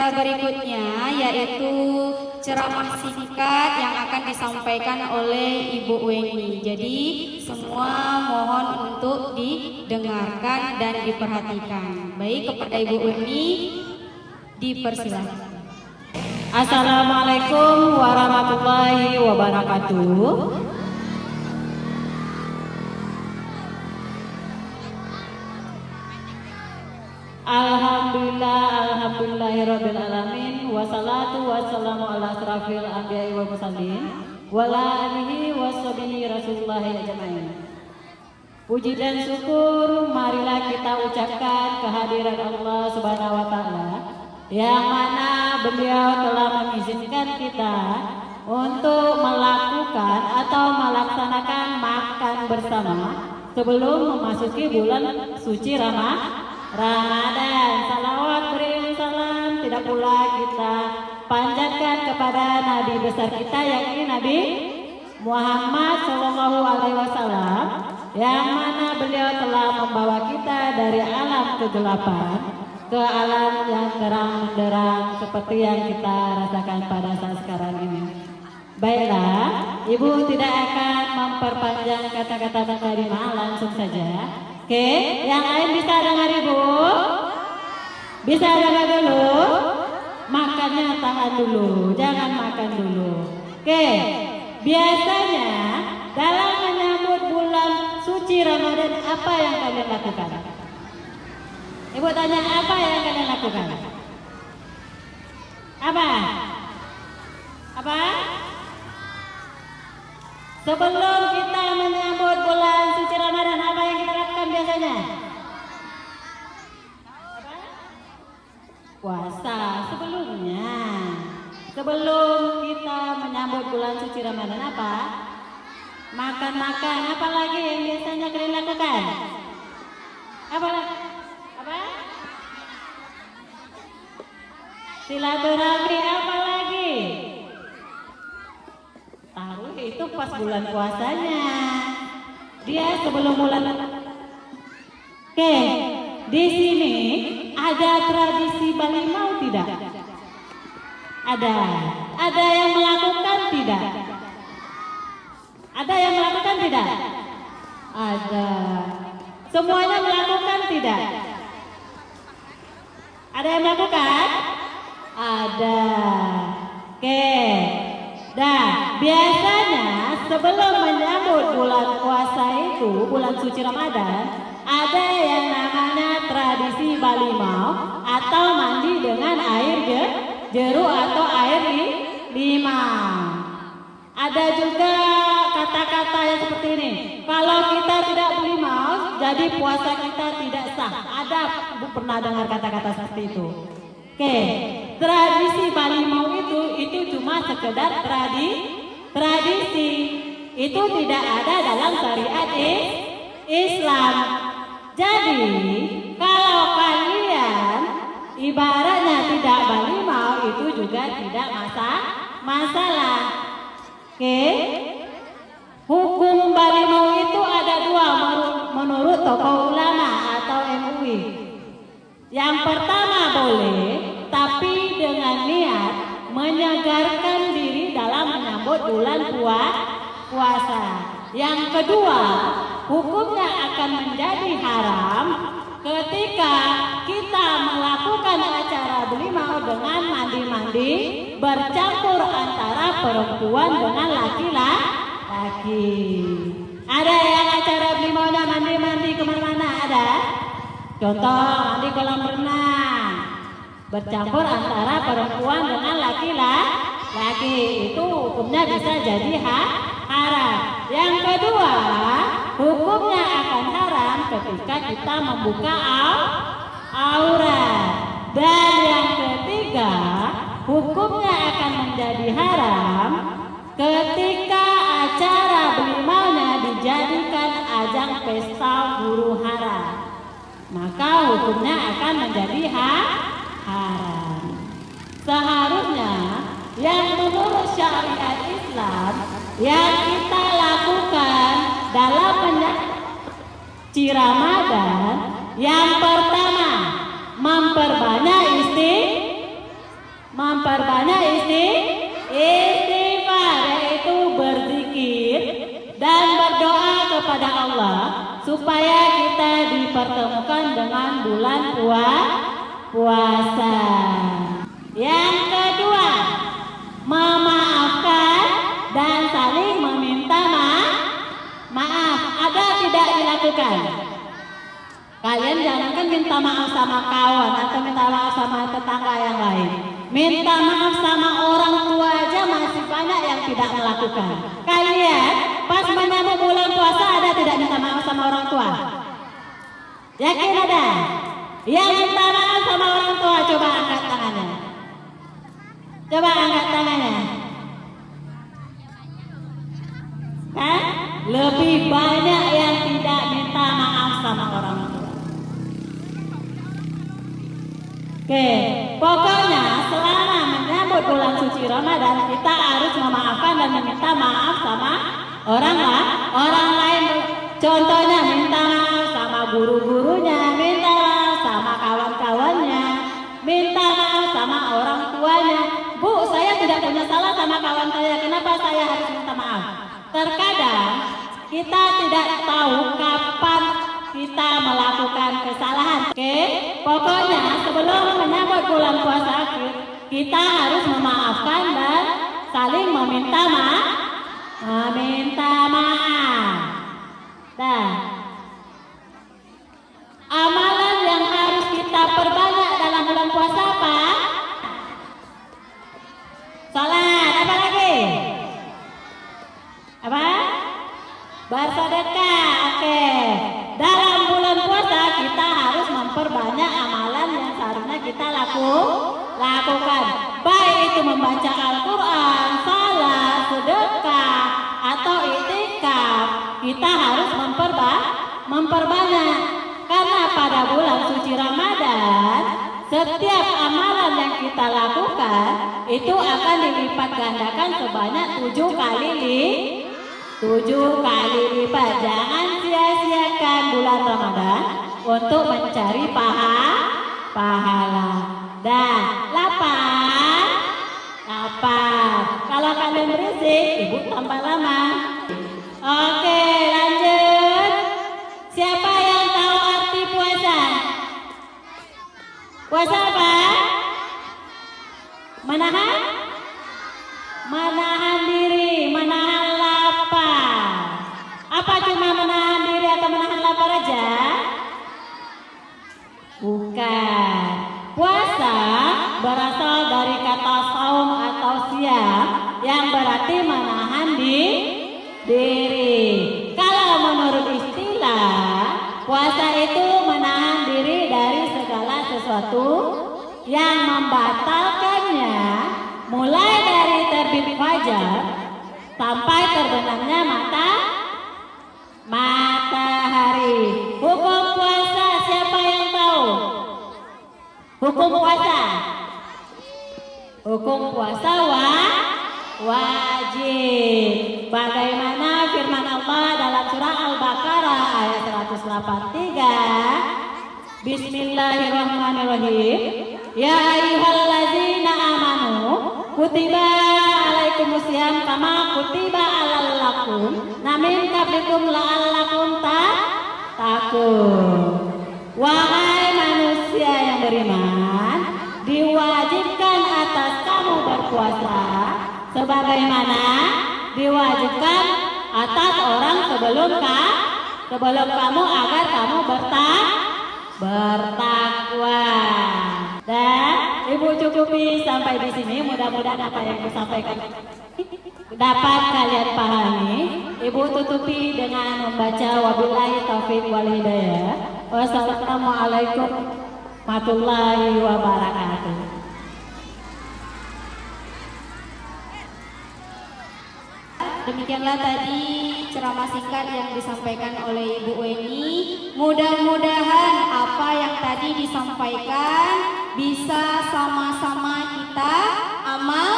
Berikutnya yaitu ceramah singkat yang akan disampaikan oleh Ibu Weni. Jadi semua mohon untuk didengarkan dan diperhatikan. Baik, kepada Ibu Weni dipersilakan. Assalamualaikum warahmatullahi wabarakatuh. Alhamdulillahirabbil alamin, wassalatu wassalamu ala asrafil anbiya'i wal mursalin wa ala alihi washabihi rasulullah ajmain. Puji dan syukur marilah kita ucapkan kehadiran Allah Subhanahu wa taala yang mana beliau telah mengizinkan kita untuk melakukan atau melaksanakan makan bersama sebelum memasuki bulan suci Ramadan. Salawat beriring salam tidak pula kita panjatkan kepada Nabi besar kita yakni Nabi Muhammad Shallallahu Alaihi Wasallam yang mana beliau telah membawa kita dari alam kegelapan ke alam yang terang benderang seperti yang kita rasakan pada saat sekarang ini. Baiklah, Ibu tidak akan memperpanjang kata-kata tadi, langsung saja. Oke, yang lain bisa dengar Ibu? Bisa dengar dulu? Makannya tahan dulu, jangan makan dulu. Oke, biasanya dalam menyambut bulan suci Ramadan apa yang kalian lakukan? Ibu tanya, apa yang kalian lakukan? Apa? Apa? Sebelum kita menyambut bulan suci Ramadan, apa yang kita lakukan biasanya? Apa? Puasa sebelumnya. Sebelum kita menyambut bulan suci Ramadan apa? Makan-makan. Apa lagi yang biasanya kalian lakukan? Apa? Apa? Silaturahmi. Apa lagi? Taruh itu pas bulan puasanya. Dia sebelum bulan. Oke, di sini ada tradisi balimau tidak? Ada. Ada yang melakukan tidak? Ada yang melakukan tidak? Ada. Semuanya melakukan tidak? Ada yang melakukan? Ada. Oke. Nah, biasanya sebelum menyambut bulan puasa itu, bulan suci Ramadan, ada yang namanya tradisi balimau atau mandi dengan air jeruk atau air limau. Ada juga kata-kata yang seperti ini. Kalau kita tidak balimau, jadi puasa kita tidak sah. Ada, Bu pernah dengar kata-kata seperti itu? Oke, tradisi balimau itu cuma sekedar tradisi. Itu tidak ada dalam syariat Islam. Jadi, kalau kalian ibaratnya tidak balimau itu juga tidak masalah. Oke. Hukum balimau itu ada dua menurut tokoh ulama atau MUI. Yang pertama boleh, tapi dengan niat menyegarkan diri dalam menyambut bulan puasa. Yang kedua, hukumnya akan menjadi haram ketika kita melakukan acara balimau dengan mandi-mandi bercampur antara perempuan dengan laki-laki. Ada yang acara balimaunya mandi-mandi kemana-mana? Ada? Contoh, mandi kolam renang bercampur antara perempuan dengan laki-laki, itu hukumnya bisa jadi haram. Yang kedua, hukumnya akan haram ketika kita membuka aurat. Dan yang ketiga, hukumnya akan menjadi haram ketika acara balimaunya dijadikan ajang pesta huru hara. Maka hukumnya akan menjadi haram. Seharusnya yang menurut syariat Islam yang kita lakukan dalam suci Ramadan, yang pertama memperbanyak memperbanyak istighfar, yaitu berzikir dan berdoa kepada Allah supaya kita dipertemukan dengan bulan puasa. Yang kedua, memaafkan dan saling meminta maaf agar tidak dilakukan. Kalian jangankan minta maaf sama kawan atau minta maaf sama tetangga yang lain. Minta maaf sama orang tua aja masih banyak yang tidak melakukan. Kalian pas menyambut bulan puasa ada tidak minta maaf sama orang tua? Yakin ada? Yang minta maaf sama orang tua coba angkat tangannya. Coba angkat tangannya. Kan? Lebih banyak yang tidak minta maaf sama orang tua. Oke, pokoknya selama menyambut bulan suci Ramadan kita harus memaafkan dan meminta maaf sama orang lain. Contohnya minta maaf sama guru-gurunya, minta maaf sama kawan-kawannya, minta maaf sama orang tuanya. Bu, saya tidak punya salah sama kawan saya, kenapa saya harus minta maaf? Terkadang kita tidak tahu kapan kita melakukan kesalahan. Oke, pokoknya sebelum menyambut bulan puasa kita harus memaafkan dan saling meminta maaf. Dan amalan yang harus kita perbanyak dalam bulan puasa apa? Salat, apa lagi? Apa? Bersedekah. Oke. Dalam bulan puasa kita harus memperbanyak amalan yang seharusnya kita lakukan. Baik itu membaca Al-Quran, salat, sedekah, atau iktikaf. Kita harus memperbanyak. Karena pada bulan suci Ramadan, setiap amalan yang kita lakukan itu akan dilipat gandakan sebanyak 7 kali lipat. Jangan sia-siakan bulan Ramadan untuk mencari pahala. Dan lapar. Kalau kalian berisik, ibu tambah lama. Oke, lanjut. Siapa yang tahu arti puasa? Puasa apa? Menahan diri, menahan lapar. Apa cuma menahan diri atau menahan lapar aja? Bukan. Puasa berasal dari kata saum atau siam yang berarti menahan diri. Kalau menurut istilah, puasa itu menahan diri dari segala sesuatu yang membatalkannya, mulai dari terbit fajar sampai terbenamnya matahari. Hukum puasa siapa yang tahu? Hukum puasa wajib. Bagaimana firman Allah dalam surah Al-Baqarah ayat 183? Bismillahirrahmanirrahim. Ya ayyuhallazina amanu kutiba alaikumusiyam kama kutiba alal lakum min qablikum la'allakum tattaqun. Wahai manusia yang beriman, diwajibkan atas kamu berpuasa sebagaimana diwajibkan atas orang sebelum kamu agar kamu bertakwa. Dan Ibu cukupi sampai di sini. Mudah-mudahan apa yang disampaikan dapat kalian pahami. Ibu tutupi dengan membaca wabillahi taufiq wal hidayah. Wassalamualaikum warahmatullahi wabarakatuh. Demikianlah tadi ceramah singkat yang disampaikan oleh Ibu Weni. Mudah-mudahan apa yang tadi disampaikan bisa sama-sama kita amal